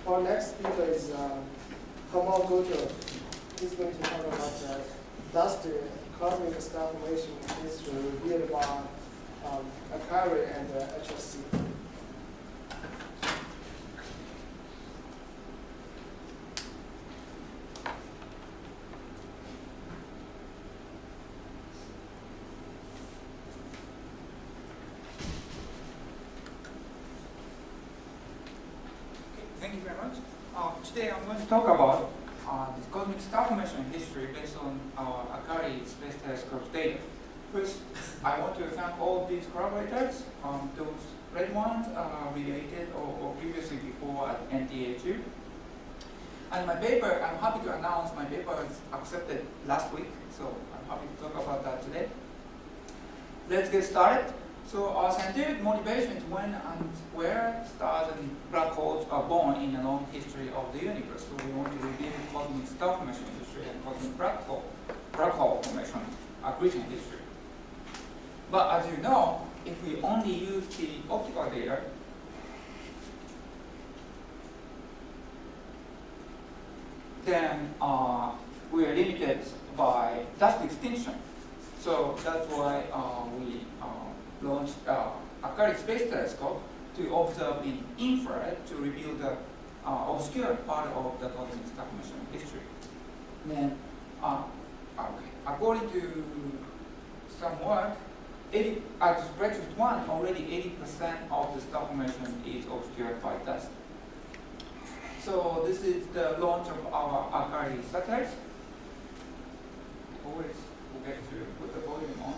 Our next speaker is Tomo. He's going to talk about dust cosmic star formation history revealed by Akari and HSC. Thank you very much. Today I'm going to talk about the cosmic star formation history based on Akari Space Telescope data. First, I want to thank all these collaborators. Those red ones are related or previously before at NTA2. And my paper, I'm happy to announce my paper was accepted last week, so I'm happy to talk about that today. Let's get started. So our scientific motivation is when and where stars and black holes are born in the long history of the universe. So we want to reveal cosmic star formation history and cosmic black hole formation accretion history. But as you know, if we only use the optical data, then we are limited by dust extinction. So that's why we launched Akari Space Telescope to observe in infrared to reveal the obscure part of the cosmic star formation history. Then, according to some work, at Redshift 1, already 80% of the star formation is obscured by dust. So this is the launch of our Akari satellites. Always forget to put the volume on.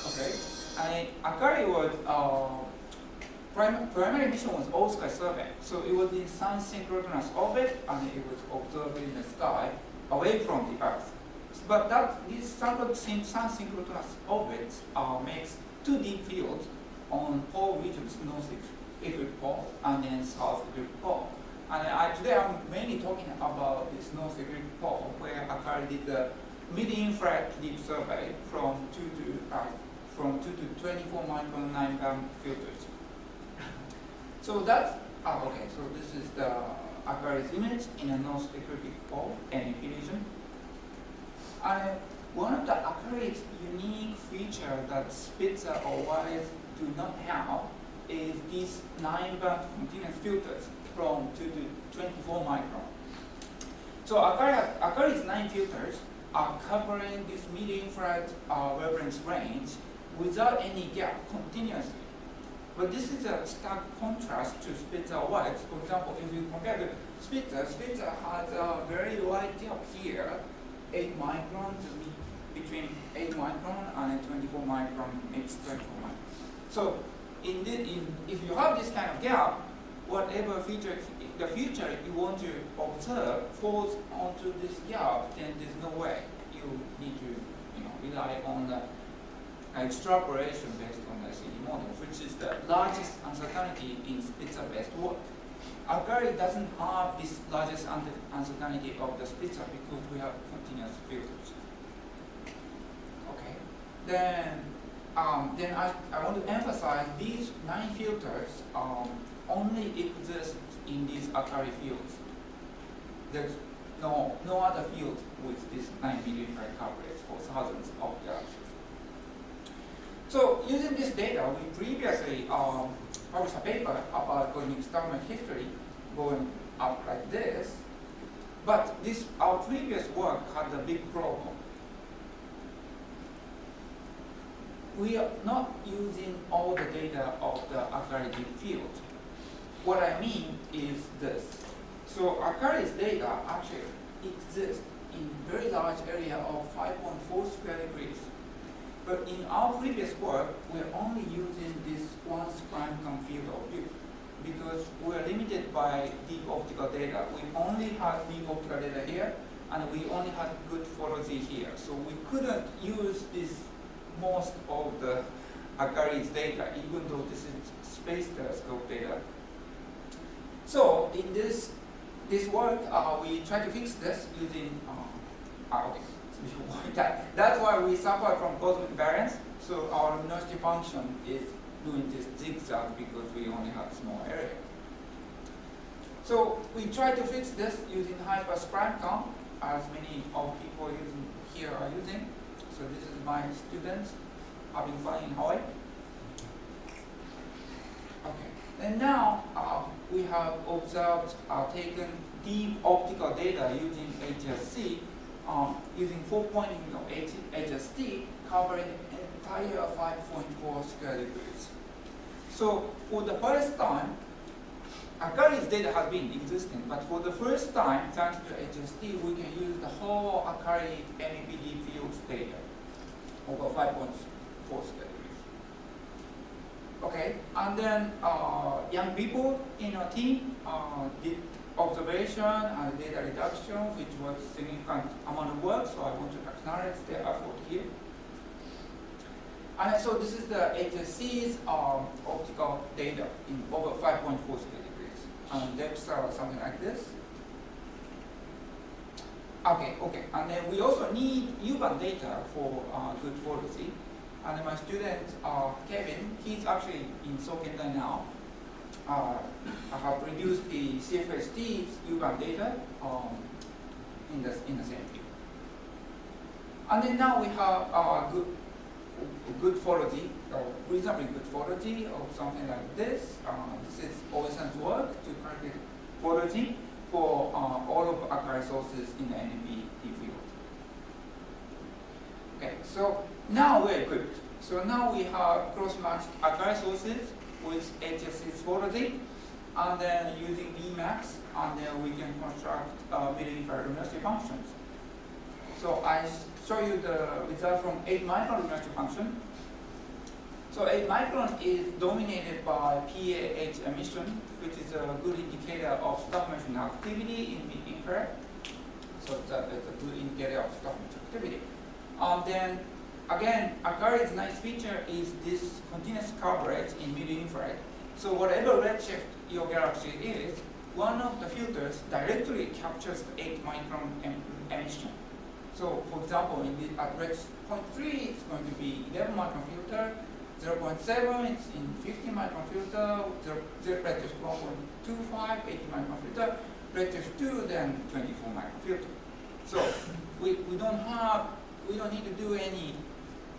Okay, and Akari was primary mission was all-sky survey. So it was in sun-synchronous orbit, and it was observed in the sky away from the Earth. But these sun-synchronous orbits makes two deep fields on pole regions, north ecliptic pole and then south ecliptic pole. And today I'm mainly talking about this north ecliptic pole, where Akari did the mid-infrared deep survey from 2 to 24 micron 9-band filters. So that's okay. So this is the Akari's image in a north ecliptic pole NEP region. And one of the Akari's unique feature that Spitzer or WISE do not have is these 9-band continuous filters from 2 to 24 micron. So Akari's 9 filters are covering this mid-infrared wavelength range without any gap continuously. But this is a stark contrast to Spitzer WISE. For example, if you compare the Spitzer has a very wide gap here, 8 micron between 8 micron and 24 micron makes 24 micron. So if you have this kind of gap, whatever the feature you want to observe falls onto this gap, then there's no way. You need to rely on the extrapolation based on the SED model, which is the largest uncertainty in Spitzer-based work. Akari doesn't have this largest uncertainty of the Spitzer because we have continuous filters. Okay. Then I want to emphasize these 9 filters only exist in these Akari fields. There's no other field with this 9 mid-infrared coverage for thousands of galaxies. So using this data, we previously published a paper about cosmic star formation history going up like this. But our previous work had a big problem. We are not using all the data of the Akari deep field. What I mean is this. So Akari's data actually exists in very large area of 5.4 square degrees. But in our previous work, we're only using this one prime field of view because we're limited by deep optical data. We only had deep optical data here, and we only had good photo Z here. So we couldn't use this most of the Akari's data, even though this is space telescope data. So in this work, we try to fix this using okay. That's why we suffer from cosmic variance. So our luminosity function is doing this zigzag because we only have small area. So we try to fix this using hyper-prime count, as many of people here are using. So this is my students having fun in Hawaii. Okay, and now we have observed, taken deep optical data using HSC, using 4 pointing of HST, covering entire 5.4 square degrees. So for the first time, Akari's data has been existing, but for the first time, thanks to HST, we can use the whole Akari MEPD fields data over 5.4 square degrees. Okay, and then young people in our team did observation and data reduction, which was significant amount of work, so I want to acknowledge their effort here. And so this is the HSC's optical data in over 5.4 square degrees. And depths are something like this. Okay, and then we also need U-band data for good quality. And my student, Kevin, he's actually in Sokendai now. I have produced the CFHT's U-band data in the same field. And then now we have good quality, reasonably good quality of something like this. This is OSN's work to calculate quality for all of Akari sources in the NEPD field. Okay, so now we're equipped. So now we have cross-matched Akari sources with HSC's quality, and then using Vmax, and then we can construct mid-infrared luminosity functions. So I show you the result from 8 micron luminosity function. So 8 micron is dominated by PAH emission, which is a good indicator of stop-motion activity in mid-infrared. So it's a good indicator of stop-motion activity. Then again, Akari's nice feature is this continuous coverage in mid-infrared. So whatever redshift your galaxy is, one of the filters directly captures the 8 micron emission. So for example, at redshift 0.3, it's going to be 11 micron filter, 0.7, it's in 15 micron filter, redshift 1.25, 80 micron filter, redshift 2, then 24 micron filter. So we don't need to do any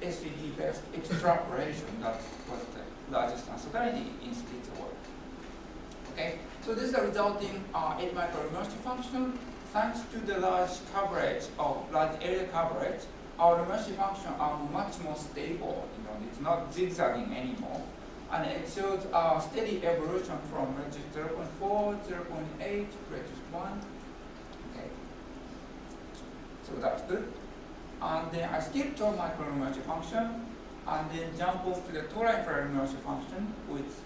SVD-based extrapolation. That's what the largest uncertainty in states work. Okay, so this is the resulting 8 micron luminosity function. Thanks to the large area coverage, our luminosity function are much more stable. It's not zigzagging anymore, and it shows a steady evolution from redshift 0.4, 0.8, redshift 1. Okay, so that's good. And then I skip to micron luminosity function, and then jump off to the total infrared luminosity function with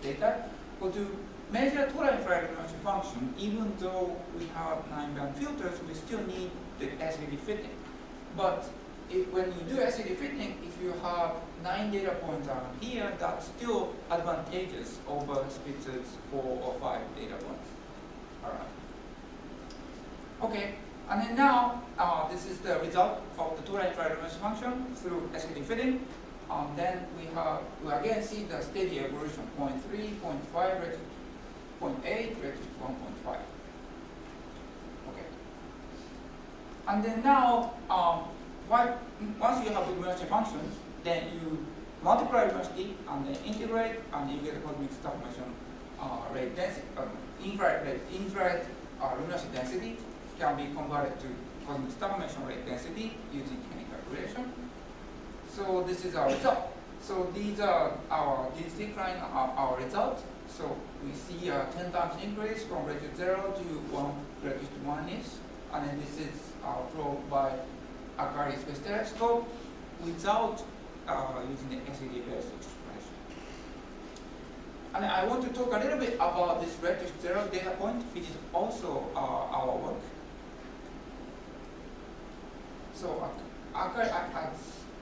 data. But to measure total infrared luminosity function, even though we have 9-band filters, we still need the SVD fitting. But when you do SVD fitting, if you have 9 data points around here, that's still advantageous over Spitzer's 4 or 5 data points. All right. Okay. And then now, this is the result of the total infrared luminosity function through SVD fitting. Then we again see the steady evolution, 0.3, 0.5, redshift 0.8, redshift 1.5. Okay. And then now, once you have the luminosity functions, then you multiply luminosity and then integrate, and you get a cosmic stop-motion rate density, infrared luminosity density can be converted to cosmic stop-motion rate density using chemical calculation. So this is our result. So these are these decline are our results. So we see a 10 times increase from redshift 0 to 1 redshift 1-ish, and then this is probed by Akari Space Telescope without using the SVD-based exploration. And I want to talk a little bit about this redshift 0 data point, which is also our work.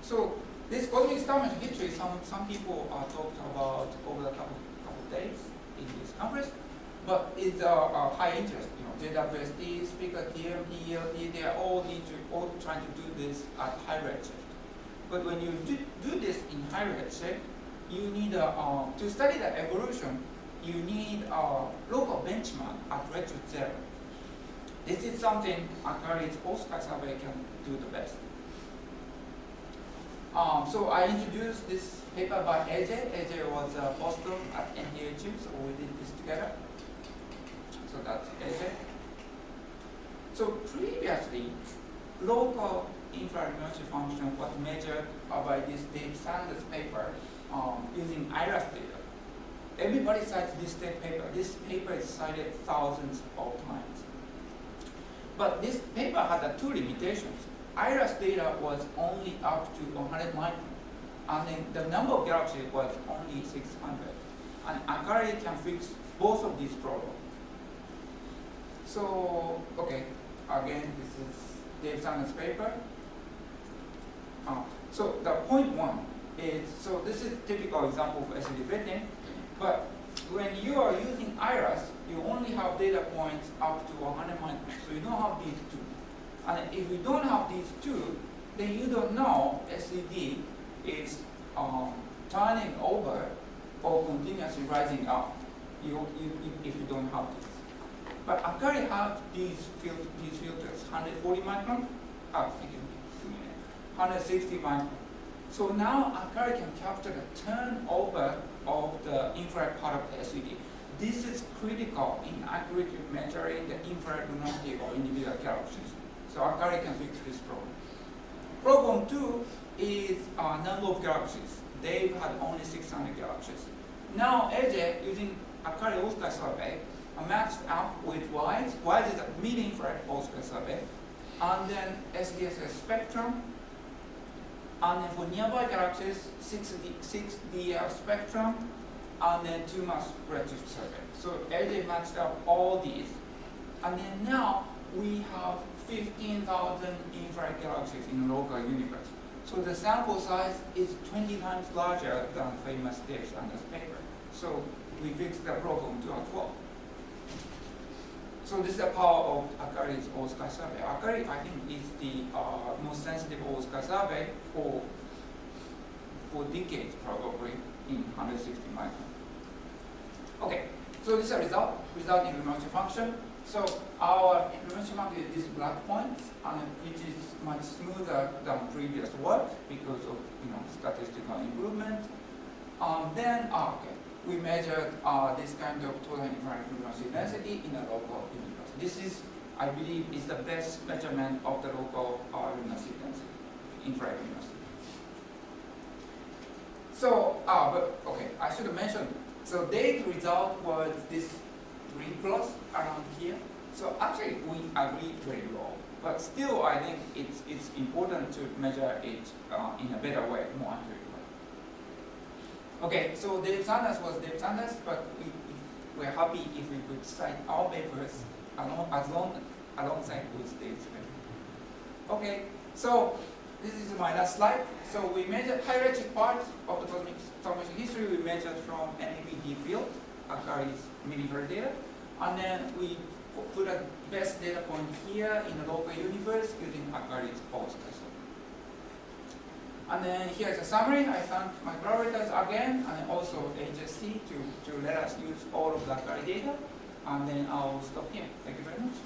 So this cosmic stop-motion history, some people talked about over the couple of days in this conference, but it's high interest. JWSD, speaker, TM, ELT, they are all trying to do this at high redshift. But when you do this in high redshift, you need to study the evolution. You need a local benchmark at redshift 0. This is something Akari's all-sky survey can do the best. So I introduced this paper by AJ. AJ was a postdoc at NDHU, so we did this together. So that's AJ. So previously, local infrared inertia function was measured by this Dave Sanders paper using IRAS data. Everybody cites this paper. This paper is cited thousands of times. But this paper had two limitations. IRAS data was only up to 100 micron, and then the number of galaxies was only 600. And Akari can fix both of these problems. So, okay, again, this is Dave Sanders' paper. So the point one is, so this is a typical example of SED fitting, but when you are using IRAS, you only have data points up to 100 microns, so you don't have these two. And if you don't have these two, then you don't know SED is turning over or continuously rising up if you don't have this. But Akari has these filters, 140 micron, thank you, 160 micron. So now Akari can capture the turnover of the infrared part of the SED. This is critical in accurately measuring the infrared luminosity of individual galaxies. So Akari can fix this problem. Problem 2 is number of galaxies. Dave had only 600 galaxies. Now AJ, using Akari all-sky survey, matched up with WISE. WISE is a mid-infrared all-sky survey. And then SDSS spectrum. And then for nearby galaxies, 6D spectrum. And then 2-mass redshift survey. So AJ matched up all these. And then now we have 15,000 infrared galaxies in the local universe. So the sample size is 20 times larger than famous Dave Sanders paper. So we fixed the problem too as well. So this is the power of Akari's all-sky survey. Akari, I think, is the most sensitive all-sky survey for decades, probably, in 160 micron. Okay, so this is a result in luminosity function. So our luminosity function is this black point, and which is much smoother than previous work because of statistical improvement. We measured this kind of total infrared luminosity density in a local universe. This is, I believe, is the best measurement of the local luminosity density, infrared luminosity. So, I should have mentioned. So Dave's result was this green cross around here. So actually, we agree very low, but still, I think it's important to measure it in a better way, more accurate way. Okay, so Dave Sanders was Dave Sanders, but we're happy if we could cite our papers alongside with Dave's paper. Okay, so this is my last slide. So we measured high redshift part of the cosmic formation history. We measured from NAPD field, Akari's mid-infrared data, and then we put a best data point here in the local universe using Akari's all-sky survey. And then here's a summary. I thank my collaborators again, and also HSC to let us use all of the Akari data. And then I'll stop here. Thank you very much.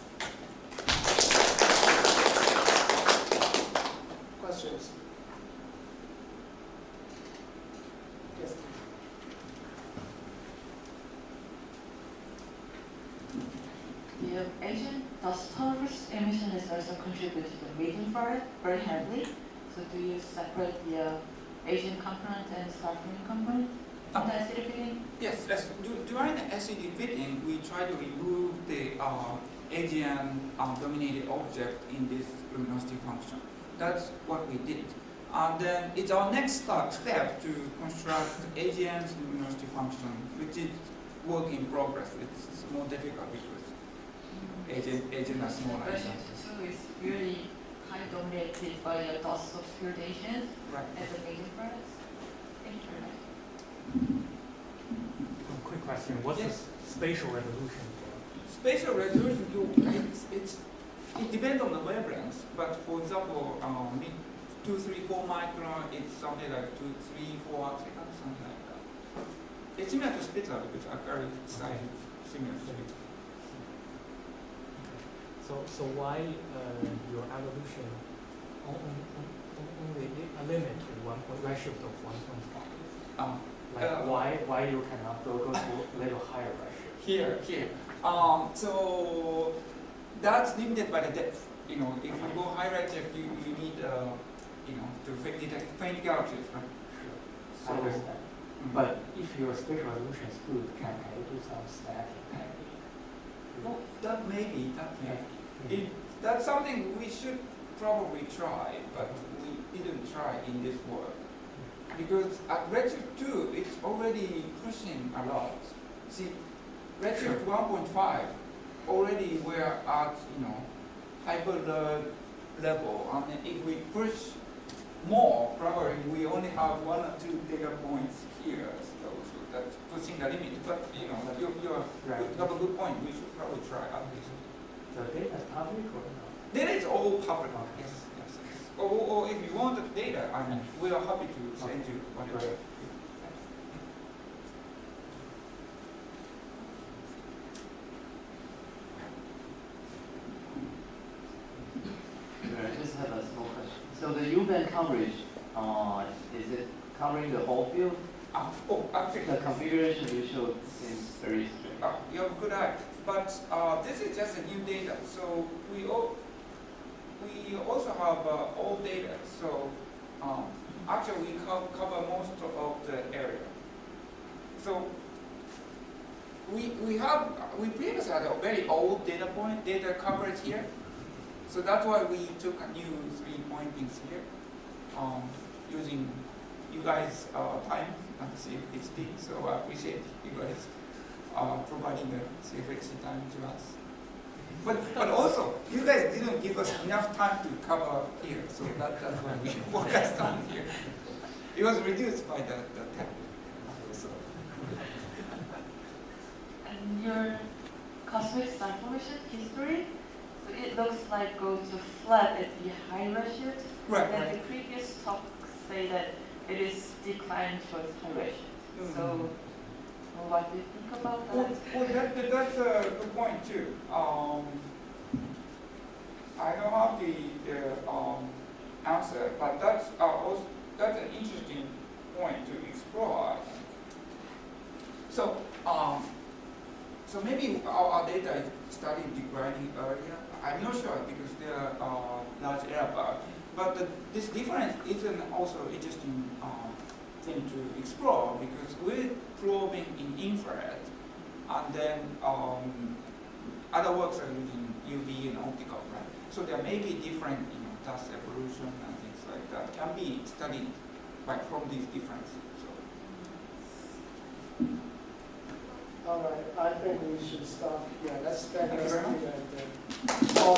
Questions? Yes. The Asian dust tolerance emission is also contributed to the mid-infrared very heavily. So do you separate the Asian component and Southern component in the SED fitting? Yes. During the SED fitting, we try to remove the Asian dominated object in this luminosity function. That's what we did. And then it's our next step to construct Asian's luminosity function, which is work in progress. It's more difficult because Asian are smaller. So it's really kind of dominated by the dust obscured Asians as a major products. Thank you very much. Quick question. What's the spatial resolution? Spatial resolution, it depends on the wavelength, but for example, 2, 3, 4 micron, it's something like 2, 3, 4 arcseconds, something like that. It's similar to splitter because Akari size is similar to splitter. So why your evolution only a limit to 1 ratio of 1.5? Why you cannot go to a little higher ratio? Here. So that's limited by the depth. If you go high redshift, you need to detect faint galaxies, right? Sure. I understand. But if your spatial resolution is good, can you do some static technique? Well, that may be. That's something we should probably try, but we didn't try in this work. Because at redshift 2, it's already pushing a lot. See, redshift 1.5, already we're at, hyper level. And if we push more, probably we only have 1 or 2 data points here. So that's pushing the limit. But, you have a good point. We should probably try at least. The data is public or not? Data is all public. Yes. Or if you want the data, we are happy to send you whatever. Right. I just have a small question. So the U-band coverage, is it covering the whole field? Actually, The configuration you showed seems very strange. you have a good eye. But this is just a new data. So we also have old data. So actually, we cover most of the area. So we previously had a very old data coverage here. So that's why we took a new 3 pointings here, using you guys' time and CFXT. So I appreciate you guys providing the CFXT time to us. But also, you guys didn't give us enough time to cover here, so that's why we focused on here. It was reduced by the time. So. And your cosmic star formation history, so it looks like goes to flat at the high redshift. Right. And the previous talks say that it is declined towards high redshift. So what do you think about that? That's a good point too. I don't have the answer, but that's an interesting point to explore. So maybe our data is starting declining earlier. I'm not sure because there are large error bars. But this difference is also interesting thing to explore because we're probing in infrared, and then other works are using UV and optical, right? So there may be different, dust evolution and things like that can be studied from these differences. So. All right, I think we should stop. Yeah, let's spend Thank you very much. and all